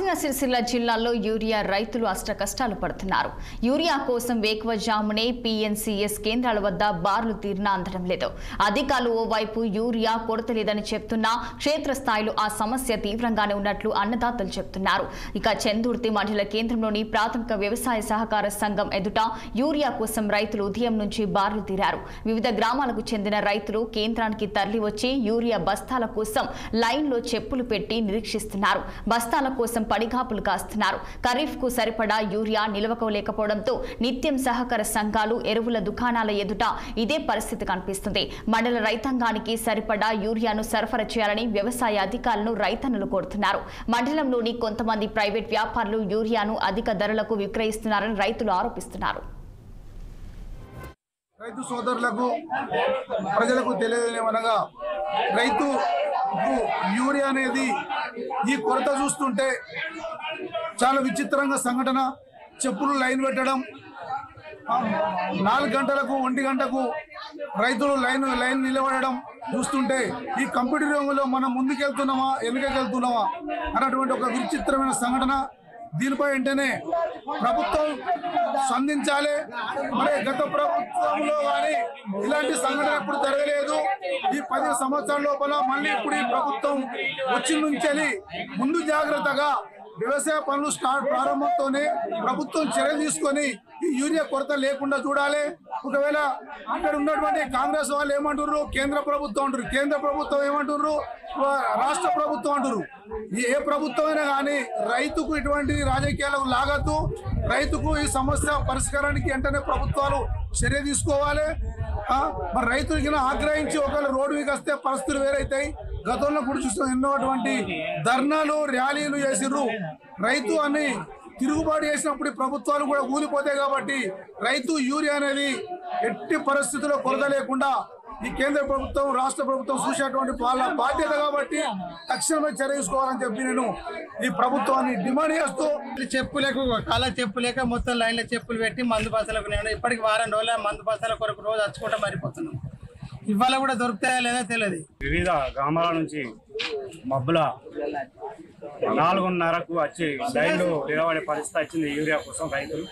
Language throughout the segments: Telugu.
రాజన్న సిరిసిల్ల జిల్లాలో యూరియా రైతులు అష్టకష్టాలు పడుతున్నారు. యూరియా కోసం వేకువజామునే పీఎన్సీఎస్ కేంద్రాల వద్ద బార్లు తీరినా అందడం లేదు. అధికారులు ఓవైపు యూరియా కొరత లేదని చెప్తున్నా క్షేత్రస్థాయిలో ఆ సమస్య తీవ్రంగానే ఉన్నట్లు అన్నదాతలు చెప్తున్నారు. ఇక చందుర్తి మండల కేంద్రంలోని ప్రాథమిక వ్యవసాయ సహకార సంఘం ఎదుట యూరియా కోసం రైతులు ఉదయం నుంచి బార్లు తీరారు. వివిధ గ్రామాలకు చెందిన రైతులు కేంద్రానికి తరలివచ్చి యూరియా బస్తాల కోసం లైన్లో చెప్పులు పెట్టి నిరీక్షిస్తున్నారు. బస్తాల కోసం పడిగాపులు కాస్తున్నారు. ఖరీఫ్ కు సరిపడా యూరియా నిలవకోలేకపోవడంతో నిత్యం సహకార సంఘాలు ఎరువుల దుకాణాల ఎదుట ఇదే పరిస్థితి కనిపిస్తుంది. మండల రైతాంగానికి సరిపడా యూరియాను సరఫరా చేయాలని వ్యవసాయ అధికారులను రైతన్నులు కోరుతున్నారు. మండలంలోని కొంతమంది ప్రైవేట్ వ్యాపారులు యూరియాను అధిక ధరలకు విక్రయిస్తున్నారని రైతులు ఆరోపిస్తున్నారు. రైతు సోదరులకు ప్రజలకు తెలియజేయమనగా రైతు యూరియా అనేది ఈ కొరత చూస్తుంటే చాలా విచిత్రంగా సంఘటన. చెప్పులు లైన్ పెట్టడం, 4 గంటలకు 1 గంటకు రైతులు లైన్ నిలబడడం చూస్తుంటే ఈ కంప్యూటర్ రంగంలో మనం ముందుకెళ్తున్నామా వెనుకకెళ్తున్నామా అన్నటువంటి ఒక విచిత్రమైన సంఘటన. దీనిపై వెంటనే ప్రభుత్వం స్పందించాలి. మరి గత ప్రభుత్వంలో కానీ ఇలాంటి సంఘటన ఎప్పుడు జరగలేదు. ఈ 10 సంవత్సరాల లోపల మళ్ళీ ఇప్పుడు ఈ ప్రభుత్వం వచ్చి నుంచి ముందు జాగ్రత్తగా వ్యవసాయ పనులు ప్రారంభంతోనే ప్రభుత్వం చర్యలు తీసుకొని ఈ యూరియా కొరత లేకుండా చూడాలి. ఒకవేళ ఇక్కడ ఉన్నటువంటి కాంగ్రెస్ వాళ్ళు ఏమంటారు, కేంద్ర ప్రభుత్వం అంటారు, కేంద్ర ప్రభుత్వం ఏమంటారు, రాష్ట్ర ప్రభుత్వం అంటారు. ఏ ప్రభుత్వం అయినా కానీ రైతుకు ఇటువంటి రాజకీయాలకు లాగద్దు. రైతుకు ఈ సమస్య పరిష్కారానికి వెంటనే ప్రభుత్వాలు చర్య తీసుకోవాలి. మరి రైతులకి ఆగ్రహించి ఒకవేళ రోడ్డు మీకు వస్తే పరిస్థితులు వేరైతాయి. గతంలో కూడా చూస్తున్నాం, ఎన్నోటువంటి ధర్నాలు ర్యాలీలు చేసిర్రు. రైతు అని తిరుగుబాటు చేసినప్పుడు ప్రభుత్వాలు కూడా ఊలిపోతాయి. కాబట్టి రైతు యూరియా అనేది ఎట్టి పరిస్థితుల్లో కొరత లేకుండా ఈ కేంద్ర ప్రభుత్వం రాష్ట్ర ప్రభుత్వం చూసేటువంటి వాళ్ళ బాధ్యత. కాబట్టి తక్షణమే చర్య తీసుకోవాలని చెప్పి నేను ఈ ప్రభుత్వాన్ని డిమాండ్ చేస్తూ, చెప్పులకు కాళ్ళ చెప్పు లేక మొత్తం లైన్లో చెప్పులు పెట్టి మందు బస్తాలకు నేను ఇప్పటికి వారం రోజుల మందు బస్తాల కొరకు రోజు వచ్చుకుంటా మరిపోతున్నాం. ఇవాళ కూడా దొరుకుతాయా లేదా తెలియదు. వివిధ గ్రామాల నుంచి మబ్బుల 4:30కు వచ్చి లైన్లో నిలబడే పరిస్థితి వచ్చింది యూరియా కోసం. రైతులు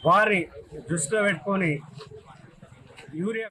వారి దృష్టిలో పెట్టుకొని యూరియా